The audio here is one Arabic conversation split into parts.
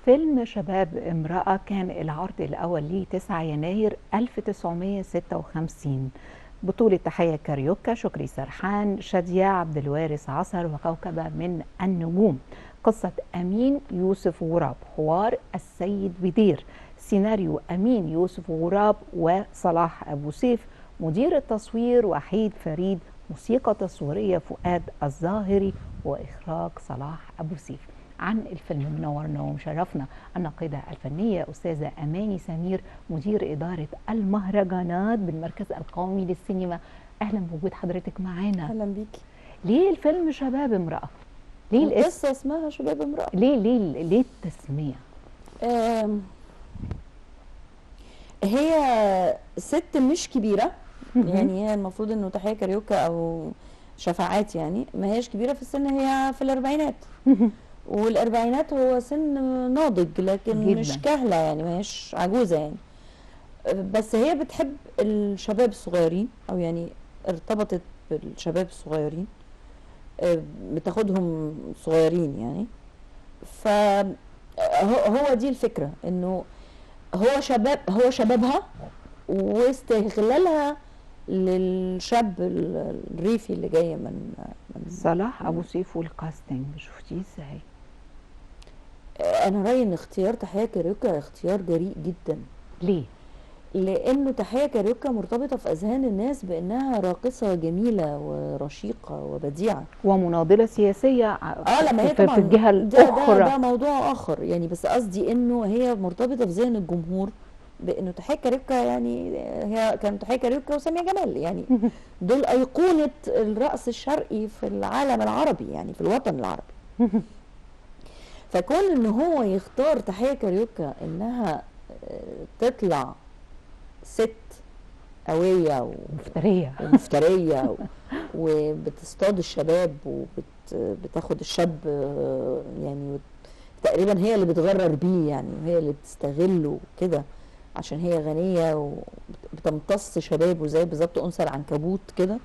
فيلم شباب امرأة كان العرض الأول ليه 9 يناير 1956. بطولة تحية كاريوكا، شكري سرحان، شادية، عبد الوارث عصر، وكوكبة من النجوم. قصة أمين يوسف غراب، حوار السيد بدير، سيناريو أمين يوسف غراب وصلاح أبو سيف، مدير التصوير وحيد فريد، موسيقى تصويرية فؤاد الظاهري، وإخراج صلاح أبو سيف. عن الفيلم منورنا ومشرفنا الناقدة الفنية أستاذة أماني سمير، مدير إدارة المهرجانات بالمركز القومي للسينما. أهلا بوجود حضرتك معانا. اهلا بيكي. ليه الفيلم شباب امرأة؟ ليه القصة اسمها شباب امرأة؟ ليه التسمية؟ هي ست مش كبيرة، يعني هي المفروض انه تحية كاريوكا او شفاعات، يعني ما هيش كبيرة في السن، هي في الاربعينات. والاربعينات هو سن ناضج لكن جداً. مش كهلة، يعني ما هيش عجوزة يعني. بس هي بتحب الشباب الصغيرين، او يعني ارتبطت بالشباب الصغيرين، بتاخدهم صغيرين يعني. فهو دي الفكرة، انه هو شبابها واستغلالها للشاب الريفي اللي جاي من صلاح أبو سيف والكاستنج شفتيه ازاي؟ انا رأيي ان اختيار تحية كاريوكا اختيار جريء جدا. ليه؟ لانه تحية كاريوكا مرتبطة في اذهان الناس بانها راقصة جميلة ورشيقة وبديعة ومناضلة سياسية لما هي في طبعا الجهة الأخرى. ده موضوع اخر يعني، بس قصدي انه هي مرتبطة في ذهن الجمهور بانه تحية كاريوكا، يعني هي كانت تحية كاريوكا وسامية جمال، يعني دول ايقونة الرقص الشرقي في العالم العربي، يعني في الوطن العربي. فكون ان هو يختار تحية كاريوكا انها تطلع ست قوية ومفترية وبتصطاد الشباب وبتاخد الشاب، يعني تقريبا هي اللي بتغرر بيه، يعني وهي اللي بتستغله كده عشان هي غنية وبتمتص شبابه زي بالظبط أنثى العنكبوت كده.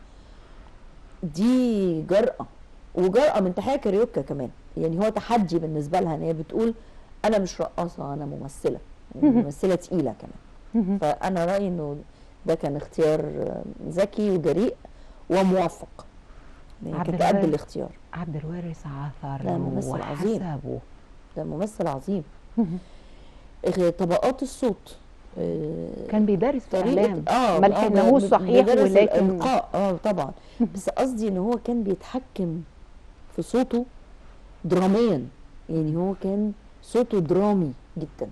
دي جرأة، وجرأة من تحية كاريوكا كمان، يعني هو تحدي بالنسبة لها ان هي بتقول انا مش رقاصة، انا ممثلة، يعني ممثلة تقيلة كمان. فانا رأيي انه ده كان اختيار ذكي وجريء وموفق، يعني كانت قد الاختيار. عبد الوارث عصر ده ممثل عظيم، ده ممثل عظيم. طبقات الصوت، كان بيدرس في اعلام، ما لحقناهوش لحقناهوش صحيح، ولكن الالقاء طبعا. بس قصدي ان هو كان بيتحكم في صوته دراميا، يعني هو كان صوته درامي جدا.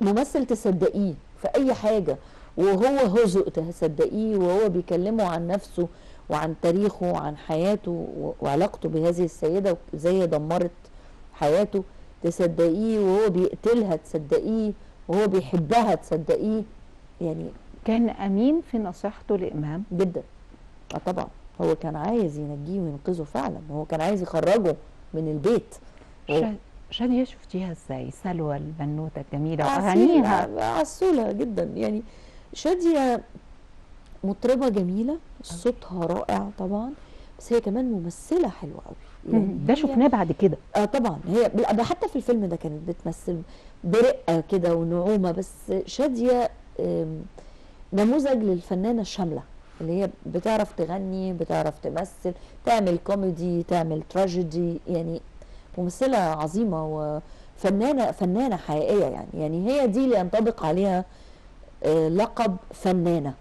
ممثل تصدقيه في اي حاجه، وهو هزء تصدقيه وهو بيكلمه عن نفسه وعن تاريخه وعن حياته وعلاقته بهذه السيده وازاي هي دمرت حياته، تصدقيه، وهو بيقتلها تصدقيه، وهو بيحبها تصدقيه. يعني كان امين في نصيحته لامام جدا. طبعا هو كان عايز ينجيه وينقذه فعلا، هو كان عايز يخرجه من البيت. شادية شفتيها ازاي؟ سلوى البنوته الجميله واغانيها عسوله جدا، يعني شادية مطربه جميله، صوتها رائع طبعا، بس هي كمان ممثله حلوه قوي، يعني ده شفناه بعد كده. طبعا هي حتى في الفيلم ده كانت بتمثل برقه كده ونعومه. بس شادية نموذج للفنانه الشامله، اللي هي بتعرف تغني، بتعرف تمثل، تعمل كوميدي، تعمل تراجيدي، يعني ممثله عظيمه وفنانه حقيقيه، يعني هي دي اللي ينطبق عليها لقب فنانه.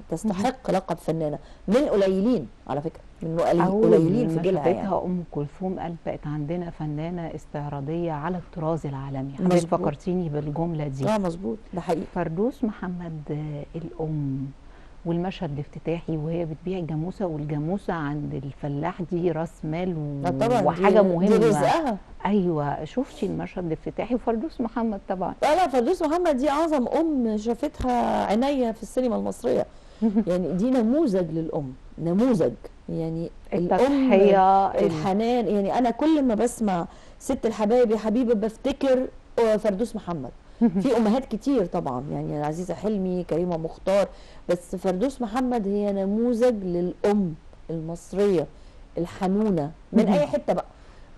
تستحق لقب فنانه، من قليلين على فكره، من قليلين في جيلها. يعني ام كلثوم قالت بقت عندنا فنانه استعراضيه على الطراز العالمي. حضرتك فكرتيني بالجمله دي. مظبوط، ده حقيقي. فردوس محمد الام، والمشهد الافتتاحي وهي بتبيع الجاموسه، والجاموسه عند الفلاح دي راس مال وحاجه مهمه، دي رزقها. ايوه، شفتي المشهد الافتتاحي؟ وفردوس محمد طبعا. لا فردوس محمد دي اعظم ام شافتها عينيا في السينما المصريه. يعني دي نموذج للام، نموذج، يعني التضحيه، الحنان. يعني انا كل ما بسمع ست الحبايب يا حبيبه بفتكر فردوس محمد. في امهات كتير طبعا، يعني عزيزه حلمي، كريمه مختار، بس فردوس محمد هي نموذج للام المصريه الحنونه من اي حته بقى،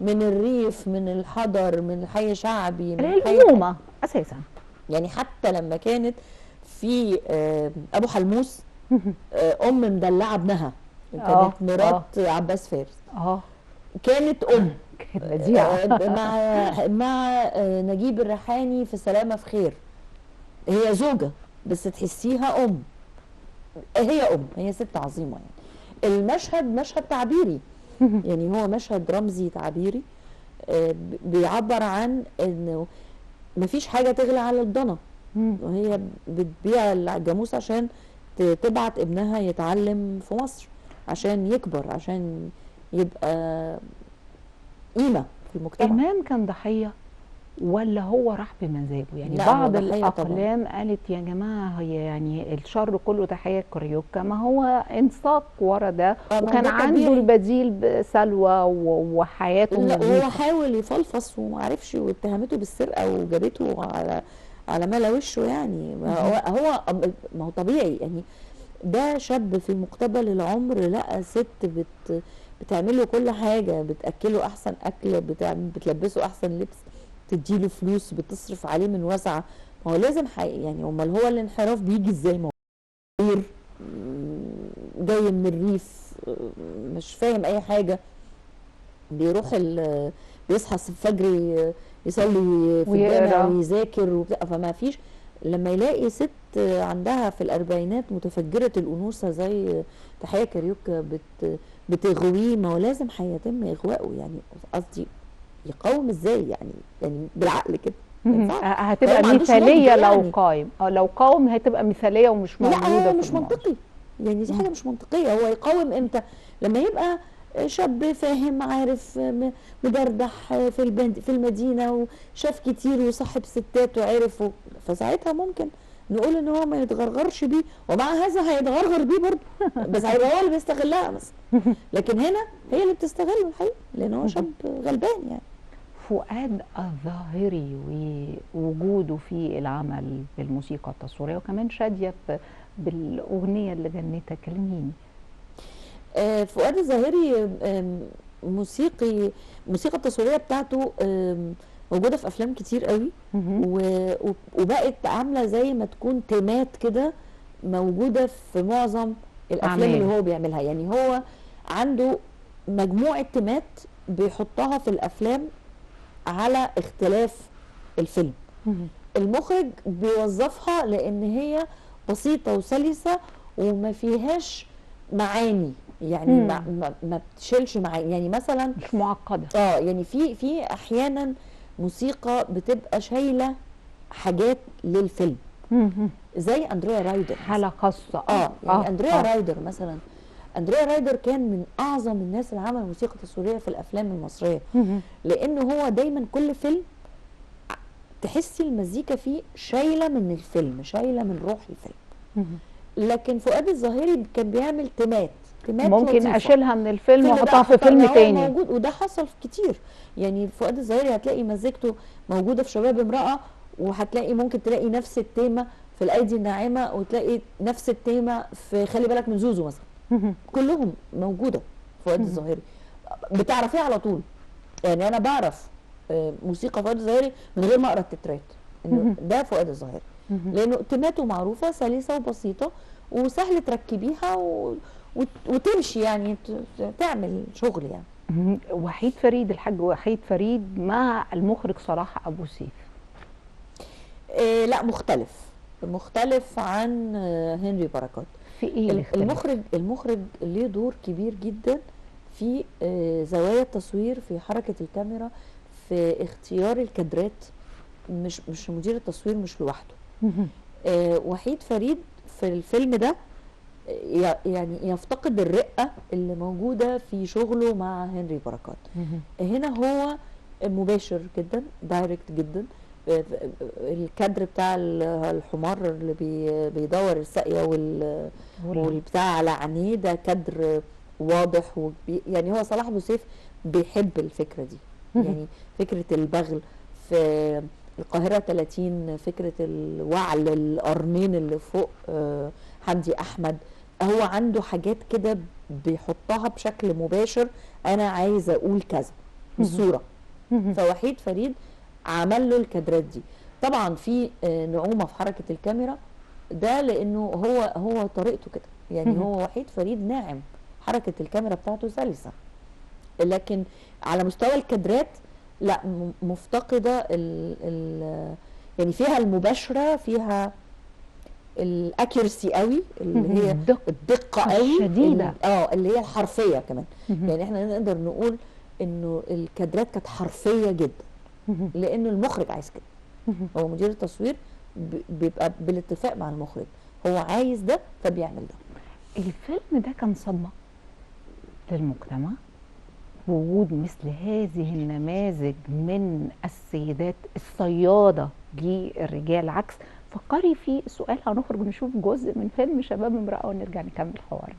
من الريف، من الحضر، من الحي شعبي، من الحي الأمومة أساسا. يعني حتى لما كانت في ابو حلموس ام مدلعه ابنها، كانت مرات عباس فارس، كانت ام كانت بديعة. مع نجيب الريحاني في سلامة في خير، هي زوجة بس تحسيها ام، هي ست عظيمة. يعني المشهد مشهد تعبيري، يعني هو مشهد رمزي تعبيري بيعبر عن انه مفيش حاجة تغلى على الضنا، وهي بتبيع الجاموس عشان تبعت ابنها يتعلم في مصر عشان يكبر، عشان يبقى قيمة في المجتمع. إمام كان ضحية ولا هو راح بمزاجه؟ يعني لا، بعض هو ضحية الأقلام طبعا. قالت يا جماعة هي يعني الشر كله تحية كاريوكا، ما هو انساق ورا ده، ما وكان ده عنده طبيعي. البديل بسلوى وحياته لا، هو نظيفة. حاول يفلفص ومعرفش، واتهمته بالسرقة وجابته على ملا وشه. يعني ما هو طبيعي. يعني ده شاب في مقتبل العمر لقى ست بتعمل له كل حاجة، بتأكله أحسن أكل، بتلبسه أحسن لبس، تديله فلوس، بتصرف عليه من وسعة. ما هو لازم يعني امال هو الانحراف بيجي ازاي؟ ما هو جاي من الريف، مش فاهم أي حاجة، بيروح بيصحى الفجر يصلي في الجامع ويقرا. ويذاكر وبتاع. فما فيش لما يلاقي ست عندها في الأربعينات متفجرة الأنوثة زي تحية كاريوكا بتغويه، ما هو لازم هيتم إغواءه. يعني قصدي يقاوم ازاي؟ يعني بالعقل كده ما ينفعش. هتبقى ما عندوش نضج مثالية لو يعني. قايم، أو لو قاوم هتبقى مثالية ومش لا، موجودة هو في مش المعظم. منطقي. يعني دي حاجة مش منطقية. هو يقاوم امتى؟ لما يبقى شاب فاهم، عارف، مدردح في المدينة، وشاف كتير وصاحب ستات وعرف فساعتها ممكن نقول ان هو ما يتغرغرش بيه، ومع هذا هيتغرغر بيه برضه بس هيبقى هو اللي بيستغلها مثلا. لكن هنا هي اللي بتستغله الحقيقة، لان هو شاب غلبان يعني. فؤاد الظاهري ووجوده في العمل بالموسيقى التصويرية، وكمان شادية بالأغنية اللي غنيتها، كلميني. فؤاد الظاهري الموسيقى التصويرية بتاعته موجودة في أفلام كتير قوي، وبقت عاملة زي ما تكون تيمات كده موجودة في معظم الأفلام اللي هو بيعملها. يعني هو عنده مجموعة تيمات بيحطها في الأفلام على اختلاف الفيلم. المخرج بيوظفها لأن هي بسيطة وسلسة وما فيهاش معاني، يعني ما بتشيلش معاني. يعني مثلا مش معقده. يعني في احيانا موسيقى بتبقى شايله حاجات للفيلم، زي اندريا رايدر حاله خاصه. يعني اندريا رايدر مثلا. اندريا رايدر كان من اعظم الناس اللي عمل موسيقى تصويريه في الافلام المصريه، لانه هو دايما كل فيلم تحسي المزيكا فيه شايله من الفيلم، شايله من روح الفيلم. لكن فؤاد الظاهري كان بيعمل تيمات ممكن لطيفة. اشيلها من الفيلم واحطها في فيلم تاني موجود، وده حصل كتير. يعني فؤاد الظاهري هتلاقي مزيكته موجوده في شباب امرأة، وهتلاقي ممكن تلاقي نفس التيمه في الايدي الناعمه، وتلاقي نفس التيمه في خلي بالك من زوزو مثلا. كلهم موجوده فؤاد الظاهري، بتعرفيها على طول. يعني انا بعرف موسيقى فؤاد الظاهري من غير ما اقرا التترات انه ده فؤاد الظاهري، لانه تيماته معروفه سلسه وبسيطه وسهل تركبيها وتمشي، يعني تعمل شغل يعني. وحيد فريد، الحاج وحيد فريد مع المخرج صلاح ابو سيف. لا، مختلف عن هنري بركات. في ايه المخرج ليه دور كبير جدا في زوايا التصوير، في حركه الكاميرا، في اختيار الكادرات. مش مدير التصوير مش لوحده. وحيد فريد في الفيلم ده يعني يفتقد الرقة اللي موجودة في شغله مع هنري بركات. هنا هو مباشر جدا، دايركت جدا. الكادر بتاع الحمار اللي بيدور الساقية والبتاع على عينيه، ده كادر واضح. يعني هو صلاح ابو سيف بيحب الفكرة دي، يعني فكرة البغل في القاهرة 30، فكرة الوعل القرنين اللي فوق حمدي أحمد. هو عنده حاجات كده بيحطها بشكل مباشر، أنا عايزة أقول كذا. بالصوره. فوحيد فريد عمل له الكادرات دي. طبعا في نعومه في حركه الكاميرا، ده لانه هو طريقته كده يعني. هو وحيد فريد ناعم، حركه الكاميرا بتاعته سلسه، لكن على مستوى الكادرات لا، مفتقده يعني فيها المباشره، فيها الاكيرسي قوي، اللي هي الدقه قوي الشديده، اللي هي الحرفيه كمان. يعني احنا نقدر نقول انه الكادرات كانت حرفيه جدا، لانه المخرج عايز كده. هو مدير التصوير بيبقى بالاتفاق مع المخرج، هو عايز ده فبيعمل ده. الفيلم ده كان صدمه للمجتمع، وجود مثل هذه النماذج من السيدات الصيادة للرجال. عكس فكري في سؤال، هنخرج نشوف جزء من فيلم شباب امرأة ونرجع نكمل حوارنا.